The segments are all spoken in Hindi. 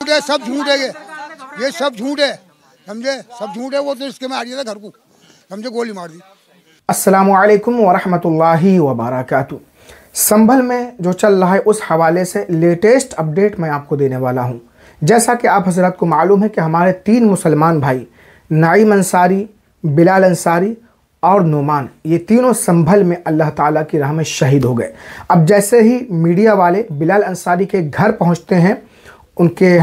झूठ है, सब झूठ है, ये सब झूठ है, समझे, सब झूठ है। वो तो इसके में आ गया था घर को, समझे, गोली मार दी। अस्सलामु अलैकुम वरहमतुल्लाहि वबरकातुहू। संभल में जो चल रहा है उस हवाले से लेटेस्ट अपडेट मैं आपको देने वाला हूं। जैसा कि आप हजरत को मालूम है कि हमारे 3 मुसलमान भाई नाइम अंसारी, बिलाल अंसारी और नुमान, ये तीनों संभल में अल्लाह ताला की राह में शहीद हो गए। अब जैसे ही मीडिया वाले बिलाल अंसारी के घर पहुंचते हैं, उनके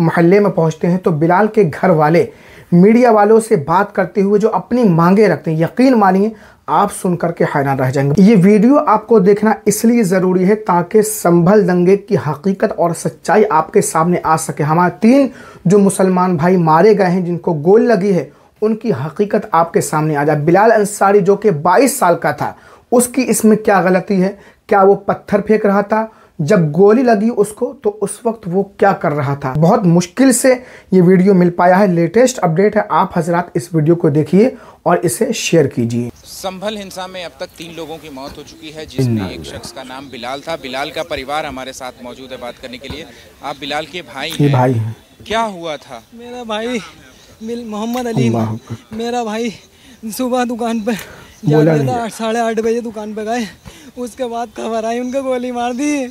मोहल्ले में पहुंचते हैं, तो बिलाल के घर वाले मीडिया वालों से बात करते हुए जो अपनी मांगे रखते हैं, यकीन मानिए आप सुनकर के हैरान रह जाएंगे। ये वीडियो आपको देखना इसलिए ज़रूरी है ताकि संभल दंगे की हकीकत और सच्चाई आपके सामने आ सके। हमारे 3 जो मुसलमान भाई मारे गए हैं, जिनको गोली लगी है, उनकी हकीकत आपके सामने आ जाए। बिलाल अंसारी जो कि 22 साल का था, उसकी इसमें क्या गलती है? क्या वो पत्थर फेंक रहा था जब गोली लगी उसको? तो उस वक्त वो क्या कर रहा था? बहुत मुश्किल से ये वीडियो मिल पाया है, लेटेस्ट अपडेट है। आप हजरात इस वीडियो को देखिए और इसे शेयर कीजिए। संभल हिंसा में अब तक 3 लोगों की मौत हो चुकी है, जिसमें एक शख्स का नाम बिलाल था। बिलाल का परिवार हमारे साथ मौजूद है बात करने के लिए। आप बिलाल के भाई हैं। क्या हुआ था? मेरा भाई मोहम्मद अली, मेरा भाई सुबह दुकान पे जा रहा था, 8:30 बजे दुकान पे गए। उसके बाद खबर आई उनका गोली मार दी।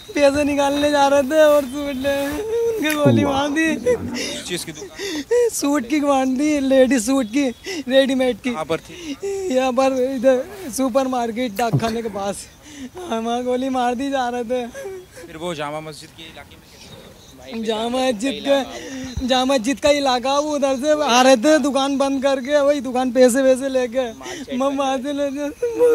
पैसे निकालने जा रहे थे और उनके गोली मार दी। चीज की सूट की मार दी, लेडीज सूट की, रेडीमेड की। यहाँ पर इधर सुपर मार्केट डाक खाने के पास वहाँ गोली मार दी जा रहे थे। फिर वो जामा मस्जिद के इलाके में, जामा मस्जिद का इलाका, वो उधर से आ रहे थे दुकान बंद करके, वही दुकान पैसे वैसे लेके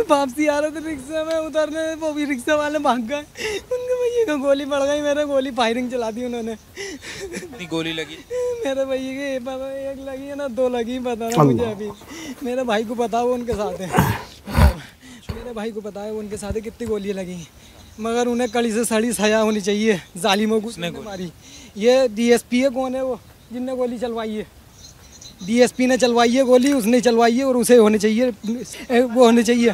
वापसी आ रहे थे रिक्शा में उतरने, वो भी रिक्शा वाले भाग गए। उनके भैया को गोली पड़ गई, मेरे गोली फायरिंग चला दी उन्होंने। कितनी गोली लगी? मेरे भैया की एक लगी है ना, 2 लगी, पता ना मुझे अभी। मेरे भाई को पता, वो उनके साथ है। मेरे भाई को पता है वो उनके साथ कितनी गोलियाँ लगी, मगर उन्हें कड़ी से सड़ी सजा होनी चाहिए जालिमों को। उसने मारी। ये डीएसपी है, कौन है वो जिनने गोली चलवाई है? डीएसपी ने चलवाई है गोली, उसने चलवाई है और उसे होने चाहिए, वो होने चाहिए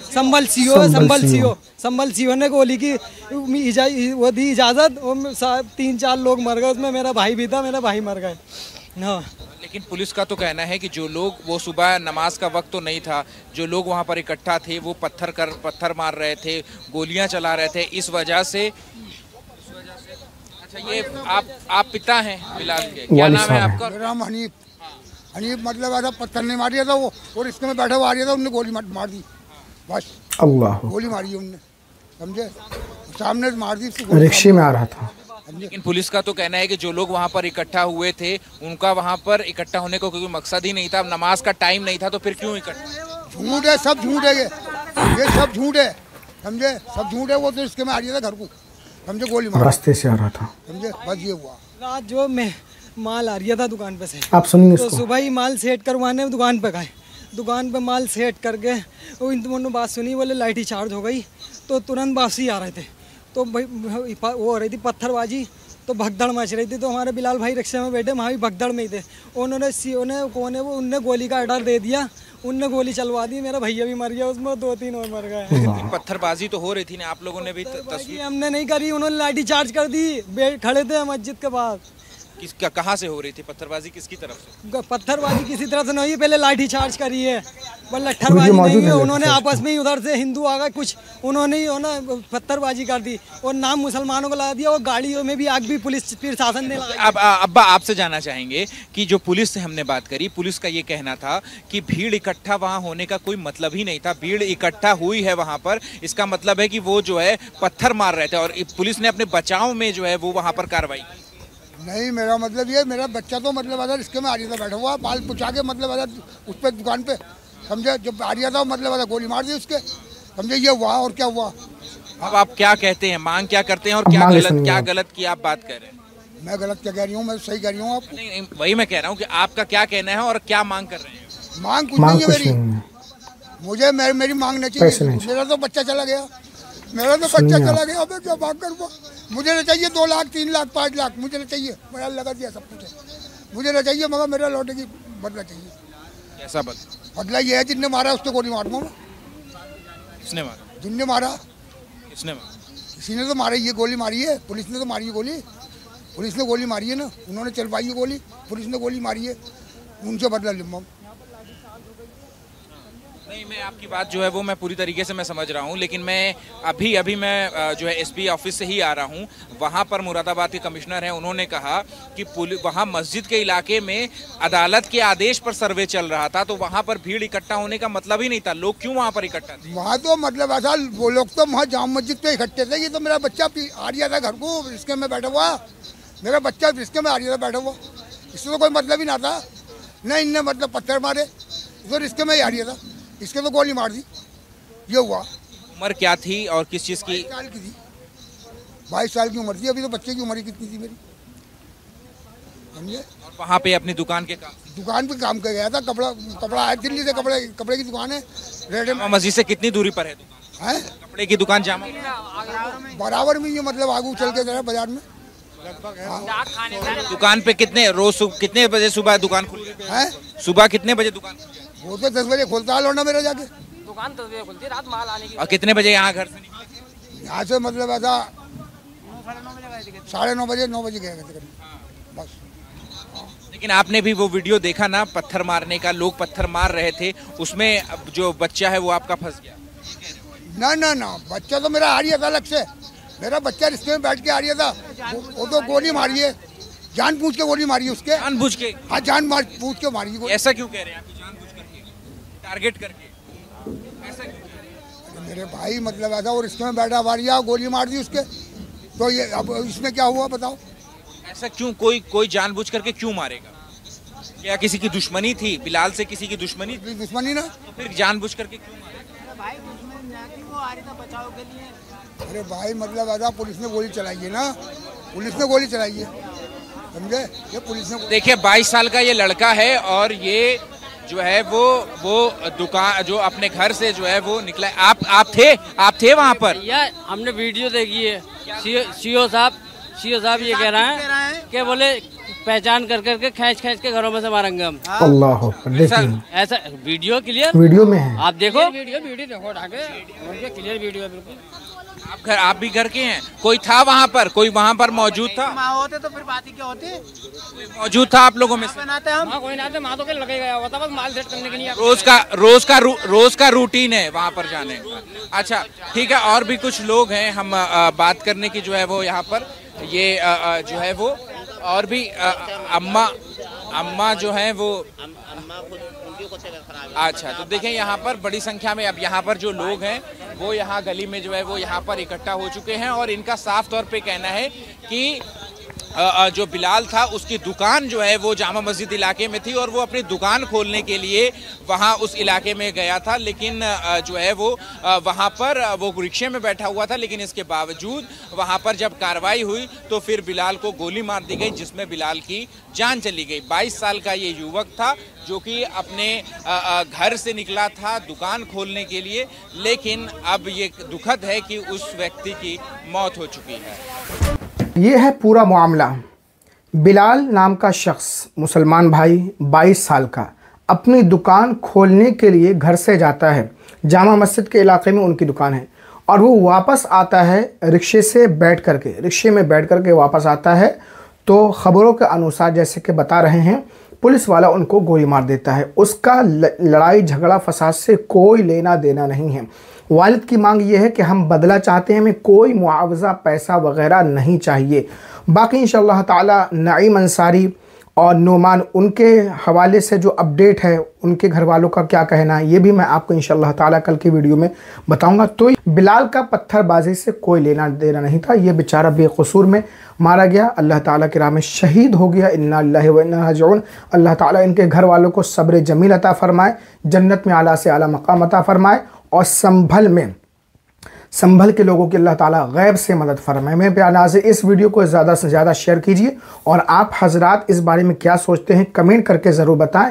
संभल सीओ है, संभल सीओ ने गोली की वो दी इजाज़त। और 3-4 लोग मर गए उसमें, मेरा भाई भी था, मेरा भाई मर गए। हाँ, लेकिन पुलिस का तो कहना है कि जो लोग, वो सुबह नमाज का वक्त तो नहीं था, जो लोग वहां पर इकट्ठा थे वो पत्थर मार रहे थे, गोलियां चला रहे थे, इस वजह से। अच्छा, ये आप पिता हैं बिलाल के, क्या नाम है आपका? मेरा नाम हनीफ। हनीफ मतलब ऐसा पत्थर नहीं मार दिया था वो, और इसके में बैठा हुआ आ रहा था, उनने गोली मार दी, बस। अल्लाह, गोली मारी है उनने, समझे, सामने मार दी, रिक्शे में आ रहा था। लेकिन पुलिस का तो कहना है कि जो लोग वहां पर इकट्ठा हुए थे, उनका वहां पर इकट्ठा होने का कोई मकसद ही नहीं था, नमाज का टाइम नहीं था, तो फिर क्यों इकट्ठा? झूठ है, सब झूठ है, ये सब झूठ है, समझे, सब झूठ है। वो तो इसके में आ गया था घर को, समझे, गोली मार, रास्ते से आ रहा था, समझे, बस ये हुआ। रात जो मैं माल आ रहा था दुकान पे से, आप सुनिए, तो सुबह ही माल सेट करवाने दुकान पे गए। दुकान पे माल सेट करके वो इन बात सुनी, बोले लाइट ही चार्ज हो गई, तो तुरंत वापसी आ रहे थे। तो भाई वो हो रही थी पत्थरबाजी, तो भगदड़ मच रही थी। तो हमारे बिलाल भाई रिक्शे में बैठे, वहाँ भी भगदड़ में ही थे। उन्होंने सीओ ने कौन है वो, उनने गोली का ऑर्डर दे दिया, उनने गोली चलवा दी। मेरा भैया भी मर गया उसमें, 2-3 और मर गए। पत्थरबाजी तो हो रही थी ना, आप लोगों ने भी तस्वीर? हमने नहीं करी, उन्होंने लाठी चार्ज कर दी। खड़े थे मस्जिद के पास। कहाँ से हो रही थी पत्थरबाजी, किसकी तरफ से? पत्थरबाजी किसी तरफ से नहीं, पहले लाठी चार्ज करी है, लट्ठरबाजी नहीं है। उन्होंने आपस में ही उधर से हिंदू आ गए कुछ, उन्होंने ही पत्थरबाजी कर दी और नाम मुसलमानों को लगा दिया, और गाड़ियों में भी आग भी पुलिस प्रशासन ने लगाई। अब अब्बा आपसे जानना चाहेंगे कि जो पुलिस से हमने बात करी, पुलिस का ये कहना था कि भीड़ इकट्ठा वहाँ होने का कोई मतलब ही नहीं था। भीड़ इकट्ठा हुई है वहाँ पर, इसका मतलब है कि वो जो है पत्थर मार रहे थे, और पुलिस ने अपने बचाव में जो है वो वहाँ पर कार्रवाई की। नहीं, मेरा मतलब ये, मेरा बच्चा तो मतलब अगर इसके में आ रहा था, बैठा हुआ बाल पुछा के, मतलब अगर उस पर दुकान पे, समझे, जब आ रहा था मतलब अगर गोली मार दी उसके, समझे, ये हुआ। और क्या हुआ? अब आप क्या कहते हैं, मांग क्या करते हैं, और क्या गलत की आप बात कर रहे हैं? मैं गलत क्या कह रही हूँ? मैं सही कह रही हूँ आपको। नहीं, वही मैं कह रहा हूँ कि आपका क्या कहना है और क्या मांग कर रहे हैं? मांग कुछ नहीं है मेरी, मुझे मेरी मांग नहीं चाहिए। मेरा तो बच्चा चला गया, मेरा तो बच्चा चला गया, मैं क्या मांग करूँगा? मुझे नहीं चाहिए 2 लाख, 3 लाख, 5 लाख, मुझे नहीं चाहिए। मेरा लगा दिया सब कुछ है, मुझे नहीं चाहिए, मगर मेरा लौटे की बदला चाहिए। ऐसा बदला ये है, जिनने मारा उसको गोली मार दूँ। किसने मारा? जिनने मारा। किसने मारा? किसी ने तो मारा, ये गोली मारी है, पुलिस ने तो मारी है गोली। पुलिस ने गोली मारी है ना, उन्होंने चलवाई है गोली, पुलिस ने गोली मारी है, उनसे बदला लूँगा। नहीं, मैं आपकी बात जो है वो मैं पूरी तरीके से मैं समझ रहा हूँ, लेकिन मैं अभी मैं जो है एसपी ऑफिस से ही आ रहा हूँ। वहाँ पर मुरादाबाद के कमिश्नर हैं, उन्होंने कहा कि वहाँ मस्जिद के इलाके में अदालत के आदेश पर सर्वे चल रहा था, तो वहाँ पर भीड़ इकट्ठा होने का मतलब ही नहीं था। लोग क्यों वहाँ पर इकट्ठा थे? वहाँ तो मतलब ऐसा, वो लोग तो वहाँ जाम मस्जिद पे इकट्ठे थे। ये तो मेरा बच्चा आ रहा था घर को, रिस्के में बैठा हुआ, मेरा बच्चा रिस्के में आ रहा था बैठा हुआ, इससे तो कोई मतलब ही ना था। न इनने मतलब पत्थर मारे, तो रिस्के में ही आ रहा था, इसके तो गोली मार दी, ये हुआ। उम्र क्या थी और किस चीज़ की? 22 साल की थी, 22 साल की उम्र थी। अभी तो बच्चे की उम्र कितनी थी मेरी, समझे। और वहाँ पे अपनी दुकान पे काम कर गया था, कपड़ा आया दिल्ली से, कपड़े की दुकान है। जामा मस्जिद से कितनी दूरी पर है दुकान? है कपड़े की दुकान जामा बराबर में, ये मतलब आगू चल के जरा बाजार में। दुकान पे कितने बजे सुबह दुकान खुलती है? सुबह कितने बजे दुकान खुलती है? वो तो 10 बजे खोलता है लौंडा मेरा जाके। दुकान 10 बजे खुलती है, रात माल आने की। और कितने बजे यहाँ घर से निकले? यहाँ से मतलब ऐसा 9:30 बजे 9 बजे गए थे बस। लेकिन आपने भी वो वीडियो देखा ना, पत्थर मारने का, लोग पत्थर मार रहे थे, उसमें जो बच्चा है वो आपका फंस गया। ना बच्चा तो मेरा आ रहा था अलग से, मेरा बच्चा रिश्ते में बैठ के आ रहा था। वो तो गोली मारी है, जानबूझ के गोली मारी है उसके। जानबूझ के? हाँ, जानबूझ के मारी है। ऐसा क्यों कह रहे हैं आप? जानबूझ करके, टारगेट करके, ऐसा क्यों? मेरे भाई मतलब ऐसा, वो रिश्ते में बैठा मारिया, गोली मार दी उसके, तो ये अब इसमें क्या हुआ बताओ? ऐसा क्यों? कोई जानबूझ करके क्यों मारेगा? क्या किसी की दुश्मनी थी? बिलाल से किसी की दुश्मनी? दुश्मनी ना, तो फिर जानबूझ करके क्यों मारेगा? अरे भाई मतलब ऐसा, पुलिस ने गोली चलाई है ना, पुलिस ने गोली चलाई है, समझे। ये पुलिस ने, देखिए 22 साल का ये लड़का है और ये जो है वो दुकान जो अपने घर से जो है वो निकला। आप थे वहाँ पर? यार हमने वीडियो देखी है। सीओ साहब ये कह रहे हैं कि बोले पहचान कर करके खींच के घरों में से मारेंगे हम। अल्लाह, ऐसा वीडियो क्लियर वीडियो में है, आप देखो। वीडियो देखो, ढाके क्लियर वीडियो है बिल्कुल। आप भी घर के हैं? कोई था वहाँ पर? कोई वहाँ पर मौजूद था? होते तो फिर बात ही क्या होती? मौजूद था आप लोगों में से? बनाते हम कोई ना, तो के लगे गया होता, बस माल सेट करने के लिए। रोज का रूटीन है वहाँ पर जाने का। अच्छा ठीक है, और भी कुछ लोग हैं, हम बात करने की जो है वो यहाँ पर ये जो है वो और भी अम्मा जो है वो। अच्छा, तो देखें यहाँ पर बड़ी संख्या में अब यहाँ पर जो लोग हैं वो यहाँ गली में जो है वो यहाँ पर इकट्ठा हो चुके हैं और इनका साफ तौर पे कहना है कि जो बिलाल था उसकी दुकान जो है वो जामा मस्जिद इलाके में थी और वो अपनी दुकान खोलने के लिए वहाँ उस इलाके में गया था, लेकिन जो है वो वहाँ पर वो रिक्शे में बैठा हुआ था, लेकिन इसके बावजूद वहाँ पर जब कार्रवाई हुई तो फिर बिलाल को गोली मार दी गई, जिसमें बिलाल की जान चली गई। 22 साल का ये युवक था जो कि अपने घर से निकला था दुकान खोलने के लिए, लेकिन अब ये दुखद है कि उस व्यक्ति की मौत हो चुकी है। ये है पूरा मामला। बिलाल नाम का शख्स, मुसलमान भाई, 22 साल का, अपनी दुकान खोलने के लिए घर से जाता है, जामा मस्जिद के इलाके में उनकी दुकान है, और वो वापस आता है रिक्शे में बैठ करके वापस आता है, तो ख़बरों के अनुसार जैसे कि बता रहे हैं, पुलिस वाला उनको गोली मार देता है। उसका लड़ाई झगड़ा फसाद से कोई लेना देना नहीं है। वालिद की मांग ये है कि हम बदला चाहते हैं, हमें कोई मुआवजा पैसा वगैरह नहीं चाहिए। बाकी इंशाअल्लाह ताला नईम अंसारी और नोमान, उनके हवाले से जो अपडेट है, उनके घर वालों का क्या कहना है, ये भी मैं आपको इंशाअल्लाह ताला कल की वीडियो में बताऊंगा। तो बिलाल का पत्थरबाजी से कोई लेना देना नहीं था, ये बेचारा बेकसूर में मारा गया, अल्लाह ताला की राह में शहीद हो गया। इन्ना लिल्लाहि व इन्ना इलैहि राजिऊन। अल्लाह ताला इनके घर वालों को सब्र जमील अता फरमाए, जन्नत में आला से आला मकाम अता फरमाए, और संभल के लोगों की अल्लाह ताला गैब से मदद फरमाए। मेरे प्यारे नाज़रीन, इस वीडियो को ज़्यादा से ज़्यादा शेयर कीजिए और आप हजरात इस बारे में क्या सोचते हैं कमेंट करके ज़रूर बताएं।